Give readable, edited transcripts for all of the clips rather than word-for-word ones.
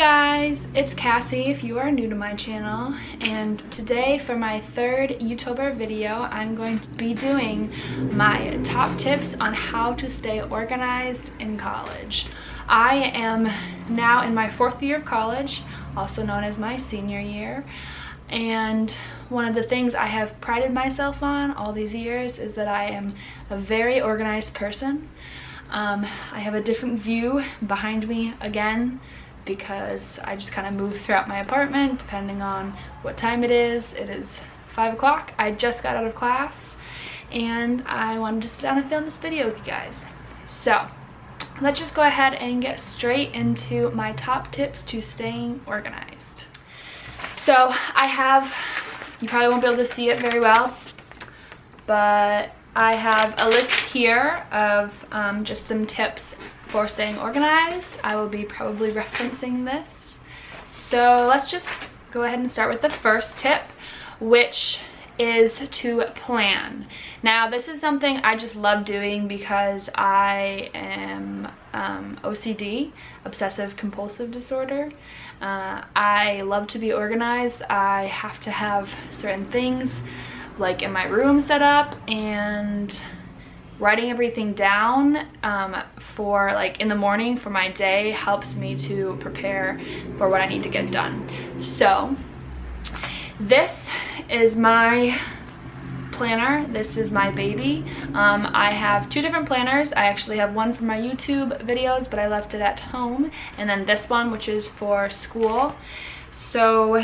guys, it's Cassie if you are new to my channel, and today for my third Youtober video I'm going to be doing my top tips on how to stay organized in college. I am now in my 4th year of college, also known as my senior year, and one of the things I have prided myself on all these years is that I am a very organized person. I have a different view behind me again because I just kind of move throughout my apartment depending on what time it is. It is 5 o'clock. I just got out of class and I wanted to sit down and film this video with you guys. So let's just go ahead and get straight into my top tips to staying organized. So I have, you probably won't be able to see it very well, but I have a list here of just some tips for staying organized. I will be probably referencing this. So let's just go ahead and start with the first tip, which is to plan. Now this is something I just love doing because I am OCD, obsessive compulsive disorder. I love to be organized. I have to have certain things like in my room set up, and writing everything down for like in the morning for my day helps me to prepare for what I need to get done. So this is my planner. This is my baby. I have 2 different planners. I actually have one for my YouTube videos, but I left it at home, and then this one which is for school. So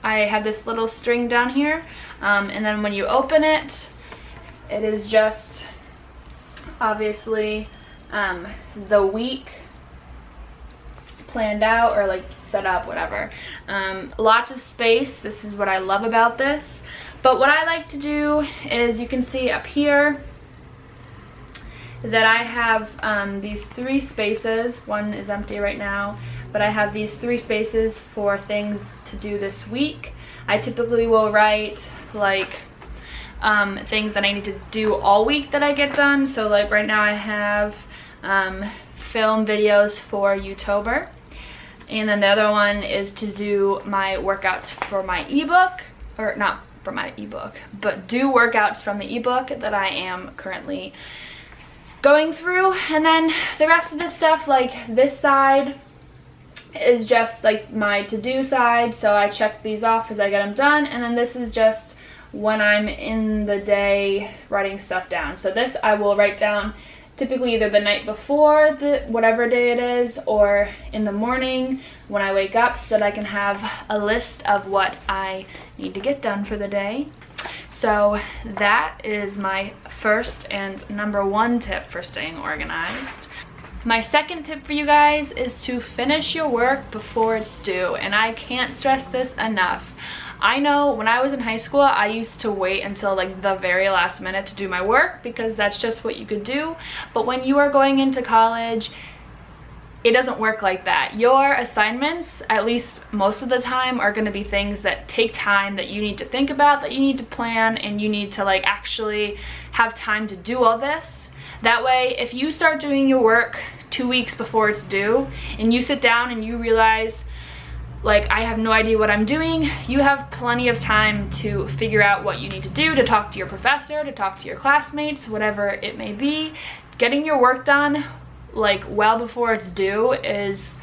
I have this little string down here, and then when you open it, it is just obviously the week planned out or like set up, whatever. Lots of space. This is what I love about this. But what I like to do is, you can see up here that I have these 3 spaces. One is empty right now, but I have these 3 spaces for things to do this week. I typically will write like things that I need to do all week that I get done. So like right now I have film videos for Youtober, and then the other one is to do my workouts for my ebook, or not for my ebook, but do workouts from the ebook that I am currently going through. And then the rest of the stuff, like this side is just like my to-do side, so I check these off as I get them done, and then this is just when I'm in the day writing stuff down. So this I will write down typically either the night before the whatever day it is, or in the morning when I wake up, so that I can have a list of what I need to get done for the day. So that is my first and #1 tip for staying organized. My second tip for you guys is to finish your work before it's due, and I can't stress this enough. I know when I was in high school, I used to wait until like the very last minute to do my work because that's just what you could do. But when you are going into college, it doesn't work like that. Your assignments, at least most of the time, are going to be things that take time, that you need to think about, that you need to plan, and you need to like actually have time to do all this. That way, if you start doing your work 2 weeks before it's due and you sit down and you realize, like, I have no idea what I'm doing, you have plenty of time to figure out what you need to do, to talk to your professor, to talk to your classmates, whatever it may be. Getting your work done like well before it's due is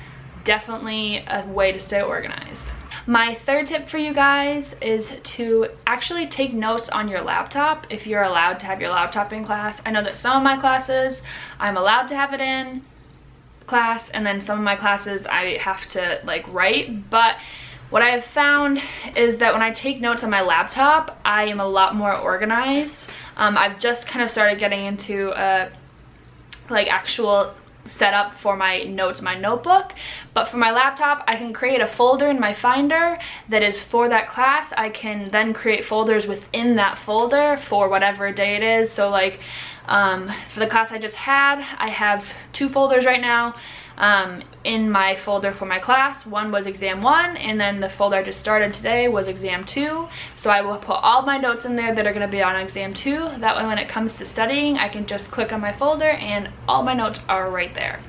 definitely a way to stay organized. My third tip for you guys is to actually take notes on your laptop if you're allowed to have your laptop in class. I know that some of my classes I'm allowed to have it in class, and then some of my classes I have to like write. But what I have found is that when I take notes on my laptop, I am a lot more organized. I've just kind of started getting into a like actual setup for my notes, my notebook. But for my laptop, I can create a folder in my Finder that is for that class. I can then create folders within that folder for whatever day it is. So like For the class I just had, I have 2 folders right now. In my folder for my class, one was exam 1, and then the folder I just started today was exam 2. So I will put all my notes in there that are going to be on exam 2. That way when it comes to studying, I can just click on my folder and all my notes are right there.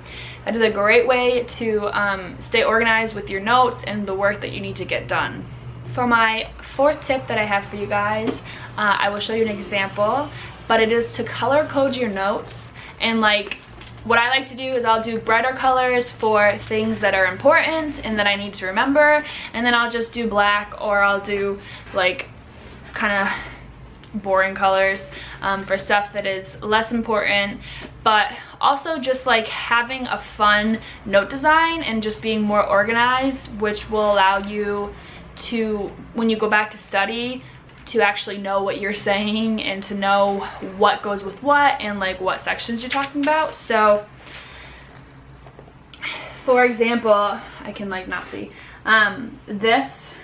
That is a great way to stay organized with your notes and the work that you need to get done. For my 4th tip that I have for you guys, I will show you an example, but it is to color code your notes. And like, what I like to do is I'll do brighter colors for things that are important and that I need to remember, and then I'll just do black, or I'll do like kind of boring colors for stuff that is less important. But also just like having a fun note design and just being more organized, which will allow you to, when you go back to study, to actually know what you're saying and to know what goes with what and like what sections you're talking about. So for example, I can like not see, this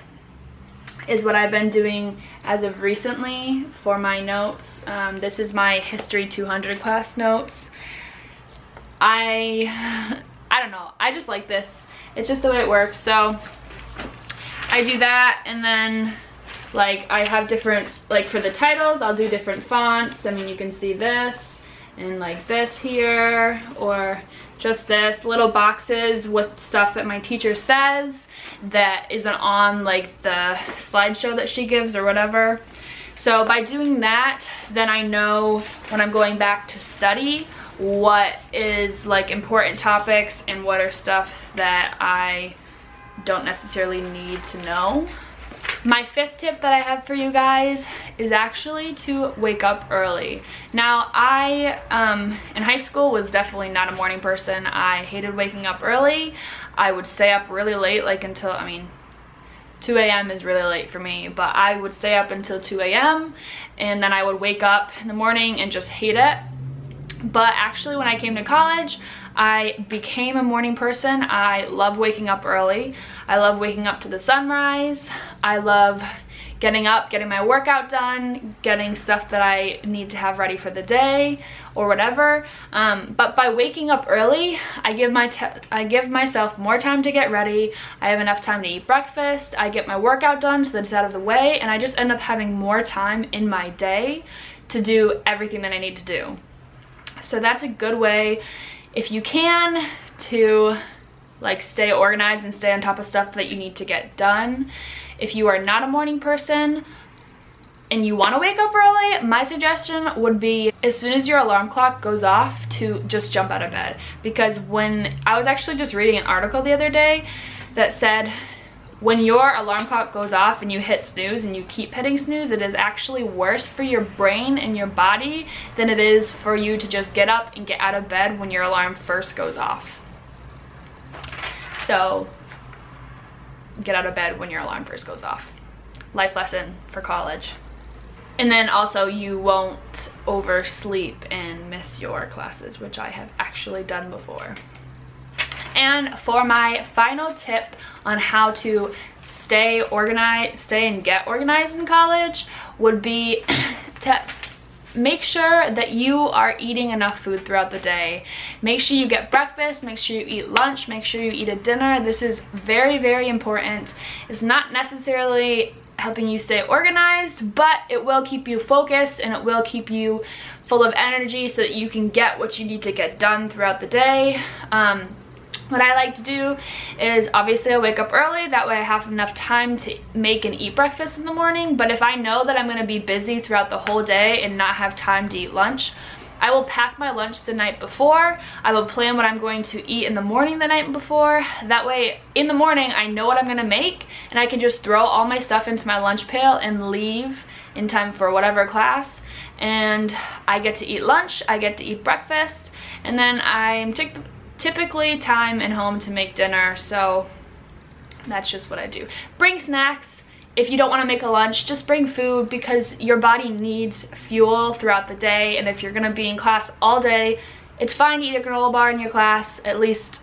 is what I've been doing as of recently for my notes. This is my History 200 class notes. I don't know, I just like this. It's just the way it works. So I do that, and then like I have different, like for the titles, I'll do different fonts. I mean, you can see this and like this here, or just this, little boxes with stuff that my teacher says that isn't on like the slideshow that she gives or whatever. So by doing that, then I know when I'm going back to study what is like important topics and what are stuff that I don't necessarily need to know. My 5th tip that I have for you guys is actually to wake up early. Now, I in high school was definitely not a morning person. I hated waking up early. I would stay up really late, like until, I mean, 2 a.m. is really late for me, but I would stay up until 2 a.m. and then I would wake up in the morning and just hate it. But actually when I came to college, I became a morning person. I love waking up early. I love waking up to the sunrise. I love getting up, getting my workout done, getting stuff that I need to have ready for the day or whatever. But by waking up early, I give myself more time to get ready. I have enough time to eat breakfast. I get my workout done so that it's out of the way, and I just end up having more time in my day to do everything that I need to do. So that's a good way, if you can, to like stay organized and stay on top of stuff that you need to get done. If you are not a morning person and you want to wake up early, my suggestion would be as soon as your alarm clock goes off to just jump out of bed. Because when I was actually just reading an article the other day that said when your alarm clock goes off and you hit snooze and you keep hitting snooze, it is actually worse for your brain and your body than it is for you to just get up and get out of bed when your alarm first goes off. So get out of bed when your alarm first goes off. Life lesson for college. And then also you won't oversleep and miss your classes, which I have actually done before. And for my final tip on how to stay and get organized in college would be to make sure that you are eating enough food throughout the day. Make sure you get breakfast, make sure you eat lunch, make sure you eat a dinner. This is very, very important. It's not necessarily helping you stay organized, but it will keep you focused and it will keep you full of energy so that you can get what you need to get done throughout the day. What I like to do is obviously I wake up early, that way I have enough time to make and eat breakfast in the morning. But if I know that I'm going to be busy throughout the whole day and not have time to eat lunch, I will pack my lunch the night before. I will plan what I'm going to eat in the morning the night before. That way in the morning I know what I'm going to make and I can just throw all my stuff into my lunch pail and leave in time for whatever class. And I get to eat lunch, I get to eat breakfast, and then I'm typically time at home to make dinner. So that's just what I do. Bring snacks. If you don't want to make a lunch, just bring food, because your body needs fuel throughout the day. And if you're going to be in class all day, it's fine to eat a granola bar in your class. At least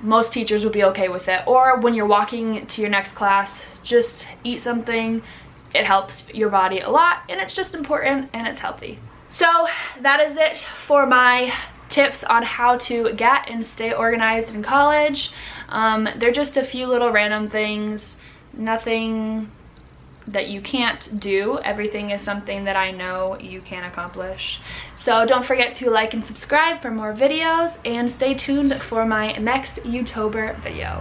most teachers will be okay with it. Or when you're walking to your next class, just eat something. It helps your body a lot, and it's just important and it's healthy. So that is it for my tips on how to get and stay organized in college. They're just a few little random things, nothing that you can't do. Everything is something that I know you can accomplish. So don't forget to like and subscribe for more videos, and stay tuned for my next Youtober video.